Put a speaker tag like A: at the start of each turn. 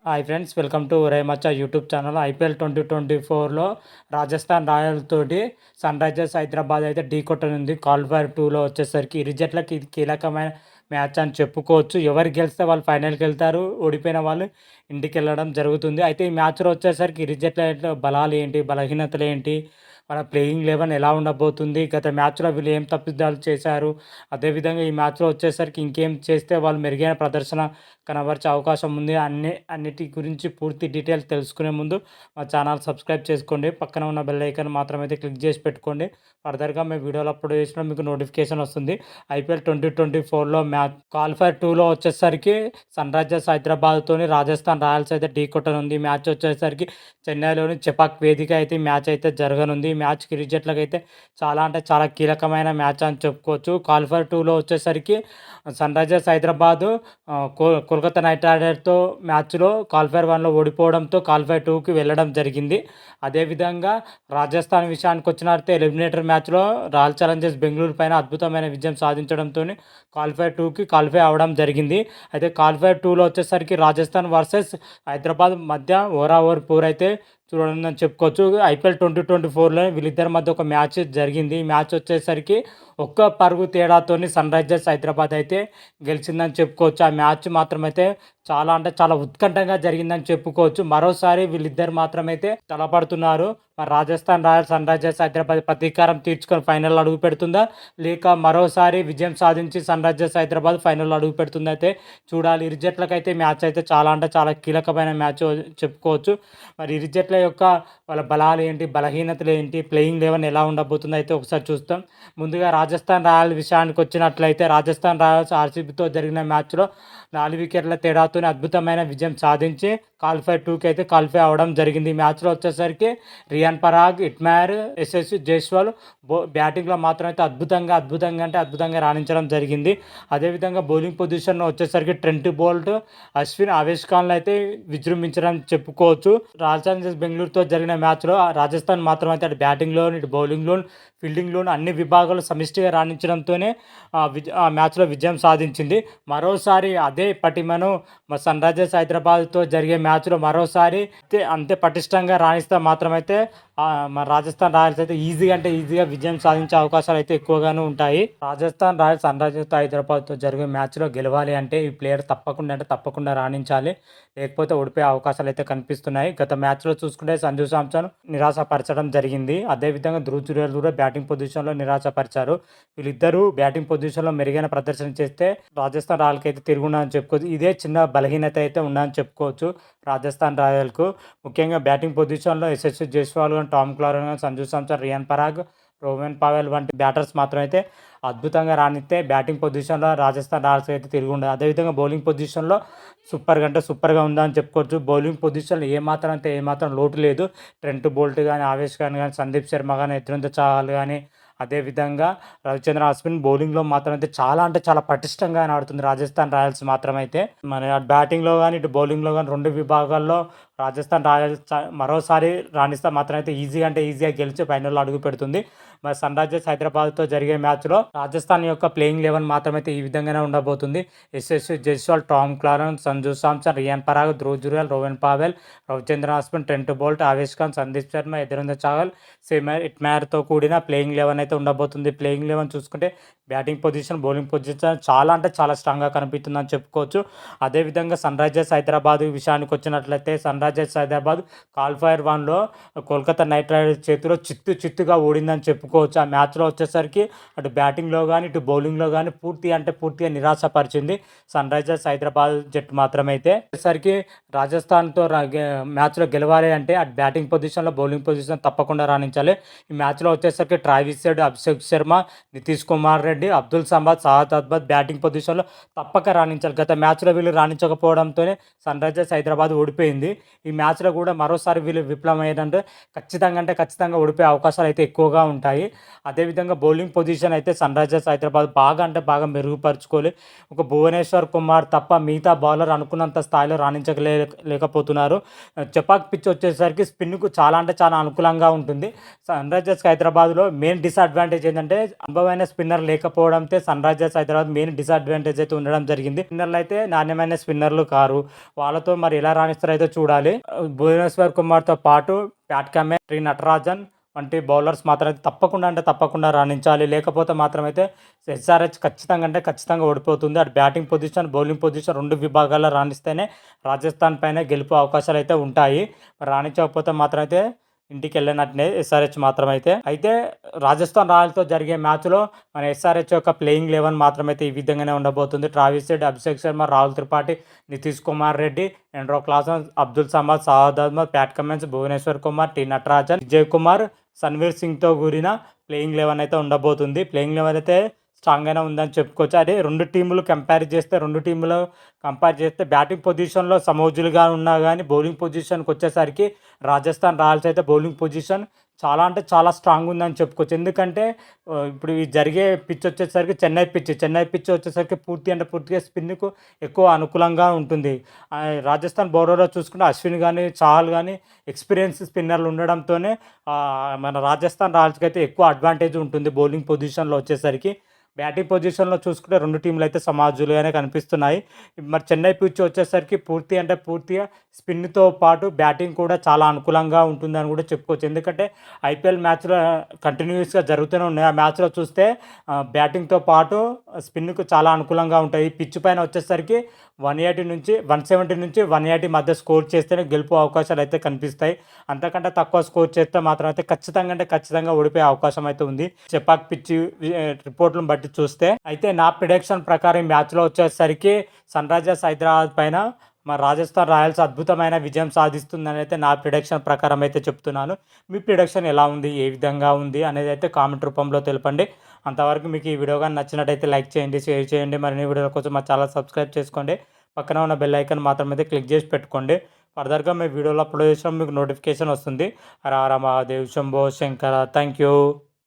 A: Hi friends, welcome to Ore Machha YouTube channel. IPL 2024లో Rajasthan Royals తోటి Sunrisers Hyderabad అయితే ఢీ కొట్టనుంది. క్వాలిఫైర్ 2లో వచ్చేసరికి ఇరు జట్లకి ఇది కీలకమైన మ్యాచ్ అని చెప్పుకోవచ్చు. ఎవరు గెలిస్తే వాళ్ళు ఫైనల్కి వెళ్తారు, ఓడిపోయిన వాళ్ళు ఇంటికి వెళ్ళడం జరుగుతుంది. అయితే ఈ మ్యాచ్లో వచ్చేసరికి ఇరు జట్ల బలాలు ఏంటి, బలహీనతలు ఏంటి, మన ప్లేయింగ్ లెవెన్ ఎలా ఉండబోతుంది, గత మ్యాచ్లో వీళ్ళు ఏం తప్పిదాలు చేశారు, అదేవిధంగా ఈ మ్యాచ్లో వచ్చేసరికి ఇంకేం చేస్తే వాళ్ళు మెరుగైన ప్రదర్శన కనబరిచే అవకాశం ఉంది. అన్నిటి గురించి పూర్తి డీటెయిల్స్ తెలుసుకునే ముందు మా ఛానల్ సబ్స్క్రైబ్ చేసుకోండి. పక్కన ఉన్న బెల్ ఐకాన్ మాత్రమైతే క్లిక్ చేసి పెట్టుకోండి. ఫర్దర్గా మేము వీడియోలు అప్లోడ్ చేసినా మీకు నోటిఫికేషన్ వస్తుంది. ఐపీఎల్ 2024లో మ్యాచ్ క్వాలిఫైర్ 2లో వచ్చేసరికి సన్ రైజర్స్ హైదరాబాద్తోని రాజస్థాన్ రాయల్స్ అయితే ఢీ కొట్టనుంది. ఈ మ్యాచ్ వచ్చేసరికి చెన్నైలోని చెపాక్ వేదిక అయితే ఈ మ్యాచ్ అయితే జరగనుంది. ఈ మ్యాచ్ ఇరు జట్లకైతే చాలా అంటే చాలా కీలకమైన మ్యాచ్ అని చెప్పుకోవచ్చు. క్వాలిఫైర్ 2లో వచ్చేసరికి Sunrisers Hyderabad Kolkata Knight రైడర్స్తో మ్యాచ్లో క్వాలిఫైర్ 1లో ఓడిపోవడంతో క్వాలిఫైర్ 2కి వెళ్ళడం జరిగింది. అదేవిధంగా రాజస్థాన్ విషయానికి వచ్చినట్లయితే ఎలిమినేటర్ మ్యాచ్లో రాయల్ ఛాలెంజర్స్ బెంగళూరు పైన అద్భుతమైన విజయం సాధించడంతో క్వాలిఫైర్ 2కి క్వాలిఫై అవ్వడం జరిగింది. అయితే క్వాలిఫైర్ 2లో వచ్చేసరికి రాజస్థాన్ వర్సెస్ హైదరాబాద్ మధ్య ఓవర్ పూర్ అయితే చూడండి చెప్పుకోవచ్చు. ఐపీఎల్ 2024లో వీళ్ళిద్దరి మధ్య ఒక మ్యాచ్ జరిగింది. ఈ మ్యాచ్ వచ్చేసరికి ఒక్క పరుగు తేడాతోని సన్ రైజర్స్ హైదరాబాద్ అయితే గెలిచిందని చెప్పుకోవచ్చు. ఆ మ్యాచ్ మాత్రమైతే చాలా అంటే చాలా ఉత్కంఠంగా జరిగిందని చెప్పుకోవచ్చు. మరోసారి వీళ్ళిద్దరు మాత్రమైతే తలపడుతున్నారు. మరి Rajasthan Royals Sunrisers Hyderabad ప్రతీకారం తీర్చుకొని ఫైనల్ అడుగు పెడుతుందా, లేక మరోసారి విజయం సాధించి సన్ రైజర్స్ హైదరాబాద్ ఫైనల్ అడుగు పెడుతుందా అయితే చూడాలి. ఇరు జట్లకైతే మ్యాచ్ అయితే చాలా అంటే చాలా కీలకమైన మ్యాచ్ చెప్పుకోవచ్చు. మరి ఇరు జట్ల యొక్క వాళ్ళ బలాలు ఏంటి, బలహీనతలు ఏంటి, ప్లేయింగ్ లెవెన్ ఎలా ఉండబోతుందో అయితే ఒకసారి చూస్తాం. ముందుగా రాజస్థాన్ రాయల్ విషయానికి వచ్చినట్లయితే రాజస్థాన్ రాయల్స్ ఆర్సీబీతో జరిగిన మ్యాచ్లో 4 వికెట్ల తేడాతో అద్భుతమైన విజయం సాధించి క్వాలిఫైర్ 2కి అయితే క్వాలిఫై అవ్వడం జరిగింది. ఈ మ్యాచ్లో వచ్చేసరికి రియాన్ పరాగ్, ఇట్మార్, యశస్వి జైస్వాల్ బ్యాటింగ్లో మాత్రం అయితే అద్భుతంగా రాణించడం జరిగింది. అదేవిధంగా బౌలింగ్ పొజిషన్లో వచ్చేసరికి ట్రెంట్ బోల్ట్, అశ్విన్, ఆవేష్ ఖాన్లు అయితే విజృంభించడం చెప్పుకోవచ్చు. రాయల్ ఛాలెంజర్స్ బెంగళూరుతో జరిగిన మ్యాచ్లో రాజస్థాన్ మాత్రం అయితే అటు బ్యాటింగ్లో, ఇటు బౌలింగ్లో, ఫీల్డింగ్లో అన్ని విభాగాలు సమిష్టిగా రాణించడంతోనే ఆ మ్యాచ్లో విజయం సాధించింది. మరోసారి అదే పటిమను సన్ రైజర్స్ హైదరాబాద్తో జరిగే మ్యాచ్లో మరోసారి అంతే పటిష్టంగా రాణిస్తే మాత్రమైతే మన రాజస్థాన్ రాయల్స్ అయితే ఈజీగా విజయం సాధించే అవకాశాలు అయితే ఎక్కువగానే ఉంటాయి. రాజస్థాన్ రాయల్స్ సన్ రైజర్స్ హైదరాబాద్తో జరిగే మ్యాచ్లో గెలవాలి అంటే ఈ ప్లేయర్ తప్పకుండా రాణించాలి, లేకపోతే ఓడిపోయే అవకాశాలు అయితే కనిపిస్తున్నాయి. గత మ్యాచ్లో చూసుకుంటే సంజు శాంసన్ నిరాశపరచడం జరిగింది. అదేవిధంగా ధ్రువ్ జురేల్ కూడా బ్యాటింగ్ పొజిషన్లో నిరాశపరిచారు. వీళ్ళిద్దరూ బ్యాటింగ్ పొజిషన్లో మెరుగైన ప్రదర్శన చేస్తే రాజస్థాన్ రాయల్కి అయితే తిరుగుండని చెప్పుకోవచ్చు. ఇదే చిన్న బలహీనత అయితే ఉందని చెప్పుకోవచ్చు రాజస్థాన్ రాయల్కు. ముఖ్యంగా బ్యాటింగ్ పొజిషన్లో యశస్వి జైస్వాల్ కానీ, టామ్ క్లారెన్ కానీ, సంజు శాంసన్, రియాన్ పరాగ్, రోవెన్ పావెల్ వంటి బ్యాటర్స్ మాత్రమైతే అద్భుతంగా రాణిస్తే బ్యాటింగ్ పొజిషన్లో రాజస్థాన్ రాయల్స్ అయితే తిరిగి ఉండదు. అదేవిధంగా బౌలింగ్ పొజిషన్లో సూపర్గా ఉందని చెప్పుకోవచ్చు. బౌలింగ్ పొజిషన్లో ఏమాత్రం లోటు లేదు. ట్రెంట్ బోల్ట్ కానీ, ఆవేష్ ఖాన్ కానీ, సందీప్ శర్మ కానీ, యజ్వేంద్ర చహల్ కానీ, అదేవిధంగా రవిచంద్రన్ అశ్విన్ బౌలింగ్లో మాత్రం అయితే చాలా పటిష్టంగా ఆడుతుంది రాజస్థాన్ రాయల్స్ మాత్రమైతే. మరి అటు బ్యాటింగ్లో కానీ, ఇటు బౌలింగ్లో కానీ 2 విభాగాల్లో రాజస్థాన్ రాయల్స్ మరోసారి రాణిస్తే మాత్రం అయితే ఈజీగా గెలిచి ఫైనల్లో అడుగు పెడుతుంది. మరి సన్ రైజర్స్ హైదరాబాద్తో జరిగే మ్యాచ్లో రాజస్థాన్ యొక్క ప్లేయింగ్ లెవెన్ మాత్రమైతే ఈ విధంగానే ఉండబోతుంది. యశస్వి జైస్వాల్, టామ్ క్లారెన్, Sanju Samson, Riyan Parag, Dhruv Jurel, Rovman Powell, Ravichandran Ashwin, Trent Boult, Avesh Khan, Sandeep Sharma, Yuzvendra Chahal, ఇట్మార్తో కూడిన ప్లేయింగ్ లెవెన్ అయితే ఉండబోతుంది. ప్లేయింగ్ లెవెన్ చూసుకుంటే బ్యాటింగ్ పొజిషన్, బౌలింగ్ పొజిషన్ చాలా స్ట్రాంగ్గా కనిపిస్తుందని చెప్పుకోవచ్చు. అదేవిధంగా సన్ రైజర్స్ హైదరాబాద్ విషయానికి వచ్చినట్లయితే సన్ రైజర్స్ హైదరాబాద్ క్వాలిఫైర్ 1లో కోల్కతా నైట్ రైడర్స్ చేతిలో చిత్తుగా ఓడిందని చెప్పుకోవచ్చు. ఆ మ్యాచ్లో వచ్చేసరికి అటు బ్యాటింగ్లో కానీ, ఇటు బౌలింగ్లో కానీ పూర్తిగా నిరాశపరిచింది సన్ రైజర్స్ హైదరాబాద్ జట్టు మాత్రమైతే. వచ్చేసరికి రాజస్థాన్తో మ్యాచ్లో గెలవాలి అంటే అటు బ్యాటింగ్ పొజిషన్లో, బౌలింగ్ పొజిషన్ తప్పకుండా రాణించాలి. ఈ మ్యాచ్లో వచ్చేసరికి ట్రావిస్ హెడ్, అభిషేక్ శర్మ, నితీష్ కుమార్ రెడ్డి, అబ్దుల్ సమద్, షాహద్ అహ్మద్ బ్యాటింగ్ పొజిషన్లో తప్పక రాణించాలి. గత మ్యాచ్లో వీళ్ళు రాణించకపోవడంతోనే సన్ రైజర్స్ హైదరాబాద్ ఓడిపోయింది. ఈ మ్యాచ్‌లో కూడా మరోసారి వీళ్ళు విఫలమయ్యారంటే ఖచ్చితంగా ఓడిపోయే అవకాశాలైతే ఎక్కువగా ఉంటాయి. అదేవిధంగా బౌలింగ్ పొజిషన్ అయితే సన్‌రైజర్స్ హైదరాబాద్ బాగా అంటే బాగా మెరుగుపరుచుకోవాలి. ఒక భువనేశ్వర్ కుమార్ తప్ప మిగతా బౌలర్ అనుకున్నంత స్థాయిలో లేకపోతున్నారు. చెపాక్ పిచ్ వచ్చేసరికి స్పిన్‌కు చాలా అంటే చాలా అనుకూలంగా ఉంటుంది. సన్‌రైజర్స్ హైదరాబాద్‌లో మెయిన్ డిసడ్వాంటేజ్ ఏంటంటే అనుభవమైన స్పిన్నర్ లేకపోవడంతో సన్‌రైజర్స్ హైదరాబాద్ మెయిన్ డిసడ్వాంటేజ్ అయితే ఉండడం జరిగింది. స్పిన్నర్లు అయితే నాణ్యమైన స్పిన్నర్లు కారు. వాళ్ళతో మరి ఎలా రాణిస్తారో అయితే చూడాలి. భువనేశ్వర్ కుమార్‌తో పాటు ప్యాట్ కమిన్స్, శ్రీ నటరాజన్ వంటి బౌలర్స్ మాత్రం అయితే తప్పకుండా రాణించాలి. లేకపోతే మాత్రమైతే ఎస్ఆర్హెచ్ ఖచ్చితంగా ఓడిపోతుంది. అటు బ్యాటింగ్ పొజిషన్, బౌలింగ్ పొజిషన్ 2 విభాగాల్లో రాణిస్తేనే రాజస్థాన్ పైన గెలుపు అవకాశాలైతే ఉంటాయి. రాణించకపోతే మాత్రం అయితే ఇంటికెళ్ళినట్టే ఎస్ఆర్హెచ్ మాత్రమైతే. అయితే రాజస్థాన్ రాయల్స్‌తో జరిగే మ్యాచ్‌లో మన ఎస్ఆర్హెచ్ యొక్క ప్లేయింగ్ 11 మాత్రమైతే ఈ విధంగానే ఉండబోతుంది. ట్రావిస్ హెడ్, అభిషేక్ శర్మ, రాహుల్ త్రిపాఠి, నితీష్ కుమార్ రెడ్డి, ఎండ్రో క్లాసన్, అబ్దుల్ సమద్, షాహిద్ Ahmed, Pat Cummins, Bhuvneshwar Kumar, T Natarajan, Vijay Kumar, Sanvir సింగ్‌తో కూడిన ప్లేయింగ్ 11 అయితే ఉండబోతుంది. ప్లేయింగ్ 11 అయితే స్ట్రాంగ్‌గానే ఉందని చెప్పుకోవచ్చు. అదే 2 టీములు కంపేర్ చేస్తే బ్యాటింగ్ పొజిషన్‌లో సమోజులుగా ఉన్నా గానీ బౌలింగ్ పొజిషన్‌కొచ్చేసరికి రాజస్థాన్ రాయల్స్ అయితే బౌలింగ్ పొజిషన్ చాలా అంటే చాలా స్ట్రాంగ్ ఉందని చెప్పుకోవచ్చు. ఎందుకంటే ఇప్పుడు ఈ జరిగే పిచ్ వచ్చేసరికి చెన్నై పిచ్ వచ్చేసరికి పూర్తిగా స్పిన్‌కు ఎక్కువ అనుకూలంగా ఉంటుంది. రాజస్థాన్ బౌలర్‌లో చూసుకుంటే అశ్విన్ గానీ, చాహల్ గానీ ఎక్స్‌పీరియన్స్ స్పిన్నర్లు ఉండడంతోనే మన రాజస్థాన్ రాయల్స్‌కి అయితే ఎక్కువ అడ్వాంటేజ్ ఉంటుంది బౌలింగ్ పొజిషన్‌లో వచ్చేసరికి. బ్యాటింగ్ పొజిషన్‌లో చూసుకుంటే 2 టీములు అయితే సమాజులుగానే కనిపిస్తున్నాయి. మరి చెన్నై పిచ్ వచ్చేసరికి పూర్తిగా స్పిన్‌తో పాటు బ్యాటింగ్ కూడా చాలా అనుకూలంగా ఉంటుందని కూడా చెప్పుకోవచ్చు. ఎందుకంటే ఐపీఎల్ మ్యాచ్‌లో కంటిన్యూయస్‌గా జరుగుతూనే ఉన్నాయి. ఆ మ్యాచ్‌లో చూస్తే బ్యాటింగ్‌తో పాటు స్పిన్‌కు చాలా అనుకూలంగా ఉంటాయి. ఈ పిచ్ పైన వచ్చేసరికి 170 నుంచి 180 మధ్య స్కోర్ చేస్తేనే గెలుపు అవకాశాలు అయితే కనిపిస్తాయి. అంతకంటే తక్కువ స్కోర్ చేస్తే మాత్రం అయితే ఖచ్చితంగా ఓడిపోయే అవకాశం అయితే ఉంది. చెపాక్ పిచ్ రిపోర్ట్‌లను బట్టి చూస్తే. అయితే నా ప్రిడిక్షన్ ప్రకారం ఈ మ్యాచ్‌లో వచ్చేసరికి సన్‌రైజర్స్ హైదరాబాద్ పైన మా రాజస్థాన్ రాయల్స్ అద్భుతమైన విజయం సాధిస్తుందని అయితే నా ప్రిడిక్షన్ ప్రకారం అయితే చెప్తున్నాను. మీ ప్రిడిక్షన్ ఎలా ఉంది? ఏ విధంగా ఉంది? అనేది అయితే కామెంట్ రూపంలో తెలపండి. అంతవరకు మీకు ఈ వీడియో గాని నచ్చినట్టయితే లైక్ చేయండి, షేర్ చేయండి. మరిన్ని వీడియోల కోసం మా ఛానల్ సబ్స్క్రైబ్ చేసుకోండి. పక్కన ఉన్న బెల్ ఐకాన్ మాత్రమైతే క్లిక్ చేసి పెట్టుకోండి. ఫర్దర్‌గా మీ వీడియోలో అప్లోడ్ చేసినప్పుడు మీకు నోటిఫికేషన్ వస్తుంది. హర హర మహాదేవ్ శంభో శంకర. Thank you.